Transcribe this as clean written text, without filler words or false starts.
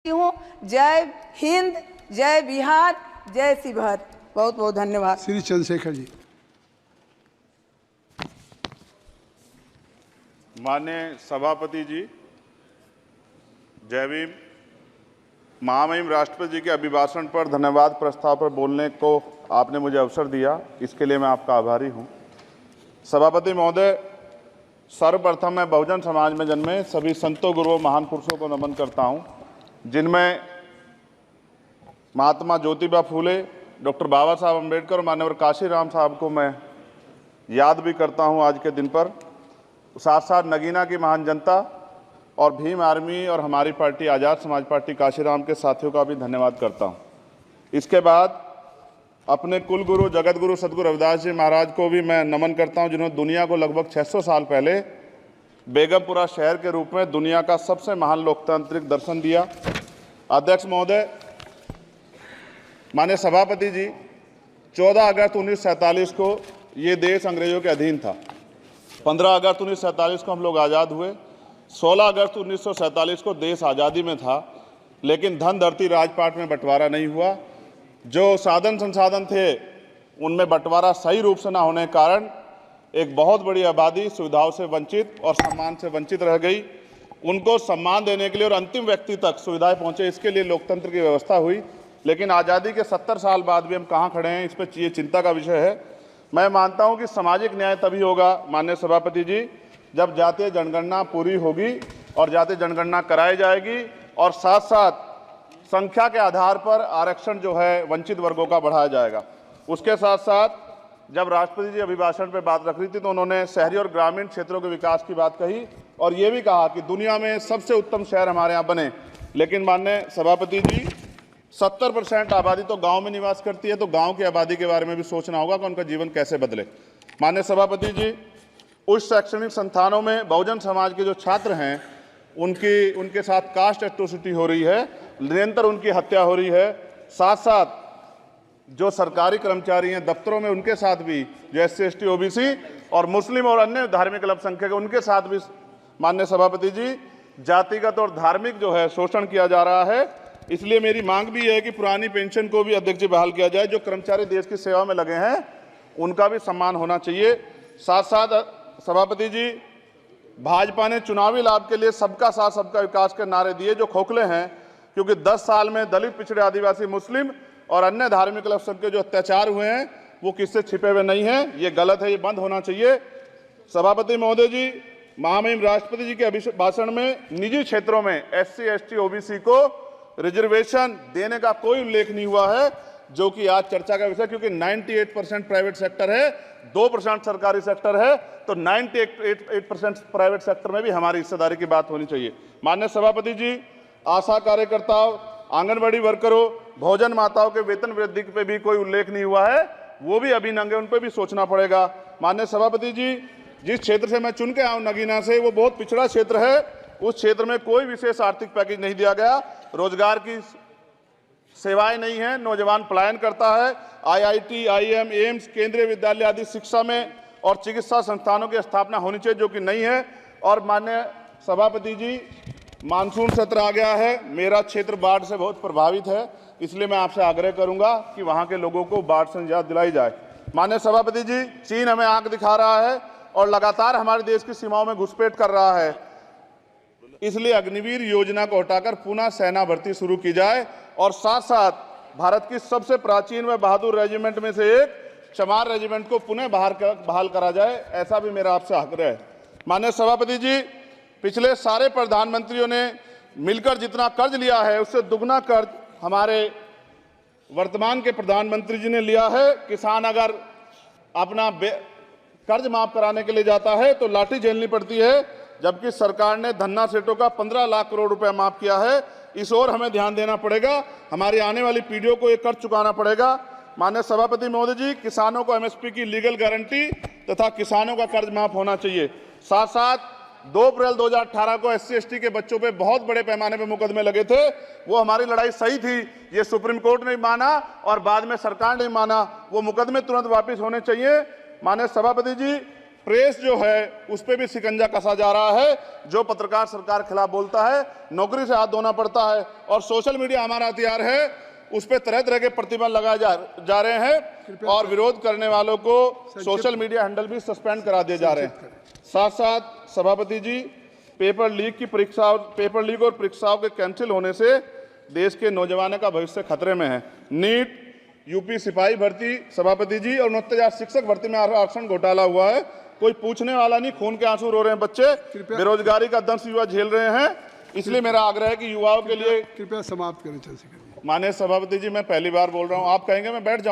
हूँ। जय हिंद, जय बिहार, जय शिवहर। बहुत बहुत धन्यवाद। श्री चंद्रशेखर जी। माननीय सभापति जी, जय भीम। महामहिम राष्ट्रपति जी के अभिभाषण पर धन्यवाद प्रस्ताव पर बोलने को आपने मुझे अवसर दिया, इसके लिए मैं आपका आभारी हूं। सभापति महोदय, सर्वप्रथम मैं बहुजन समाज में जन्मे सभी संतों, गुरुओं, महान पुरुषों को नमन करता हूं, जिनमें महात्मा ज्योतिबा फूले, डॉक्टर बाबा साहब अम्बेडकर और मान्यवर काशीराम साहब को मैं याद भी करता हूं आज के दिन पर। साथ साथ नगीना की महान जनता और भीम आर्मी और हमारी पार्टी आज़ाद समाज पार्टी काशीराम के साथियों का भी धन्यवाद करता हूं। इसके बाद अपने कुल गुरु जगत गुरु सदगुरु रविदास जी महाराज को भी मैं नमन करता हूं, जिन्होंने दुनिया को लगभग 600 साल पहले बेगमपुरा शहर के रूप में दुनिया का सबसे महान लोकतांत्रिक दर्शन दिया। अध्यक्ष महोदय, माननीय सभापति जी, 14 अगस्त 1947 को ये देश अंग्रेजों के अधीन था। 15 अगस्त 1947 को हम लोग आज़ाद हुए। 16 अगस्त 1947 को देश आज़ादी में था, लेकिन धन धरती राजपाट में बंटवारा नहीं हुआ। जो साधन संसाधन थे उनमें बंटवारा सही रूप से न होने के कारण एक बहुत बड़ी आबादी सुविधाओं से वंचित और सम्मान से वंचित रह गई। उनको सम्मान देने के लिए और अंतिम व्यक्ति तक सुविधाएं पहुंचे, इसके लिए लोकतंत्र की व्यवस्था हुई। लेकिन आज़ादी के 70 साल बाद भी हम कहाँ खड़े हैं, इस पर ये चिंता का विषय है। मैं मानता हूं कि सामाजिक न्याय तभी होगा माननीय सभापति जी, जब जातीय जनगणना पूरी होगी और जातीय जनगणना कराई जाएगी और साथ साथ संख्या के आधार पर आरक्षण जो है वंचित वर्गों का बढ़ाया जाएगा। उसके साथ साथ जब राष्ट्रपति जी अभिभाषण पर बात रख रही थी तो उन्होंने शहरी और ग्रामीण क्षेत्रों के विकास की बात कही और ये भी कहा कि दुनिया में सबसे उत्तम शहर हमारे यहाँ बने। लेकिन माननीय सभापति जी, 70% आबादी तो गांव में निवास करती है, तो गांव की आबादी के बारे में भी सोचना होगा कि उनका जीवन कैसे बदले। माननीय सभापति जी, उच्च शैक्षणिक संस्थानों में बहुजन समाज के जो छात्र हैं उनके साथ कास्ट एट्रोसिटी हो रही है, निरंतर उनकी हत्या हो रही है। साथ साथ जो सरकारी कर्मचारी हैं दफ्तरों में, उनके साथ भी जो SC ST OBC और मुस्लिम और अन्य धार्मिक अल्पसंख्यक, उनके साथ भी माननीय सभापति जी जातिगत और धार्मिक जो है शोषण किया जा रहा है। इसलिए मेरी मांग भी है कि पुरानी पेंशन को भी अध्यक्ष जी बहाल किया जाए। जो कर्मचारी देश की सेवा में लगे हैं उनका भी सम्मान होना चाहिए। साथ साथ सभापति जी, भाजपा ने चुनावी लाभ के लिए सबका साथ सबका विकास के नारे दिए जो खोखले हैं, क्योंकि 10 साल में दलित, पिछड़े, आदिवासी, मुस्लिम और अन्य धार्मिक अल्पसंख्यक जो अत्याचार हुए हैं वो किससे छिपे हुए नहीं हैं। ये गलत है, ये बंद होना चाहिए। सभापति महोदय जी, महामहिम राष्ट्रपति जी के अभिभाषण में निजी क्षेत्रों में SC ST OBC को रिजर्वेशन देने का कोई उल्लेख नहीं हुआ है, जो कि आज चर्चा का विषय, क्योंकि 98% प्राइवेट सेक्टर है, 2% सरकारी सेक्टर है, तो 98% प्राइवेट सेक्टर में भी हमारी हिस्सेदारी की बात होनी चाहिए। माननीय सभापति जी, आशा कार्यकर्ताओं, आंगनबाड़ी वर्करों, भोजन माताओं के वेतन वृद्धि पे भी कोई उल्लेख नहीं हुआ है, वो भी अभी नंगे, उन पर भी सोचना पड़ेगा। माननीय सभापति जी, जिस क्षेत्र से मैं चुन के आऊँ नगीना से, वो बहुत पिछड़ा क्षेत्र है। उस क्षेत्र में कोई विशेष आर्थिक पैकेज नहीं दिया गया, रोजगार की सेवाएं नहीं है, नौजवान पलायन करता है। IIT, IIM, एम्स, केंद्रीय विद्यालय आदि शिक्षा में और चिकित्सा संस्थानों की स्थापना होनी चाहिए, जो कि नहीं है। और माननीय सभापति जी, मानसून सत्र आ गया है, मेरा क्षेत्र बाढ़ से बहुत प्रभावित है, इसलिए मैं आपसे आग्रह करूंगा कि वहां के लोगों को बाढ़ से निजात दिलाई जाए। माननीय सभापति जी, चीन हमें आंख दिखा रहा है और लगातार हमारे देश की सीमाओं में घुसपैठ कर रहा है, इसलिए अग्निवीर योजना को हटाकर पुनः सेना भर्ती शुरू की जाए और साथ साथ भारत की सबसे प्राचीन व बहादुर रेजिमेंट में से एक चमार रेजिमेंट को पुनः बहाल करा जाए, ऐसा भी मेरा आपसे आग्रह है। माननीय सभापति जी, पिछले सारे प्रधानमंत्रियों ने मिलकर जितना कर्ज लिया है उससे दुगना कर्ज हमारे वर्तमान के प्रधानमंत्री जी ने लिया है। किसान अगर अपना कर्ज माफ कराने के लिए जाता है तो लाठी झेलनी पड़ती है, जबकि सरकार ने धन्ना सेठों का 15 लाख करोड़ रुपया माफ किया है। इस ओर हमें ध्यान देना पड़ेगा, हमारी आने वाली पीढ़ियों को ये कर्ज चुकाना पड़ेगा। माननीय सभापति महोदय जी, किसानों को MSP की लीगल गारंटी तथा किसानों का कर्ज माफ होना चाहिए। साथ साथ 2 अप्रैल 2018 को SC ST के बच्चों पे बहुत बड़े पैमाने पे मुकदमे लगे थे, वो हमारी लड़ाई सही थी, ये सुप्रीम कोर्ट ने माना और बाद में सरकार ने माना, वो मुकदमे तुरंत वापस होने चाहिए। माननीय सभापति जी, प्रेस जो है उस पर भी शिकंजा कसा जा रहा है। जो पत्रकार सरकार खिलाफ बोलता है नौकरी से हाथ धोना पड़ता है, और सोशल मीडिया हमारा हथियार है, उस पर तरह तरह के प्रतिबंध लगाए जा रहे हैं और विरोध करने वालों को सोशल मीडिया हैंडल भी सस्पेंड करा दिए जा रहे हैं। साथ साथ सभापति जी, पेपर लीक और परीक्षाओं के कैंसिल होने से देश के नौजवानों का भविष्य खतरे में है। नीट, यूपी सिपाही भर्ती सभापति जी और 69,000 शिक्षक भर्ती में आरक्षण घोटाला हुआ है, कोई पूछने वाला नहीं, खून के आंसू रो रहे हैं बच्चे, बेरोजगारी का दंश युवा झेल रहे हैं। इसलिए मेरा आग्रह है कि युवाओं के लिए कृपया समाप्त करें चंद्रशेखर। माननीय सभापति जी, मैं पहली बार बोल रहा हूं, आप कहेंगे मैं बैठ जाऊं।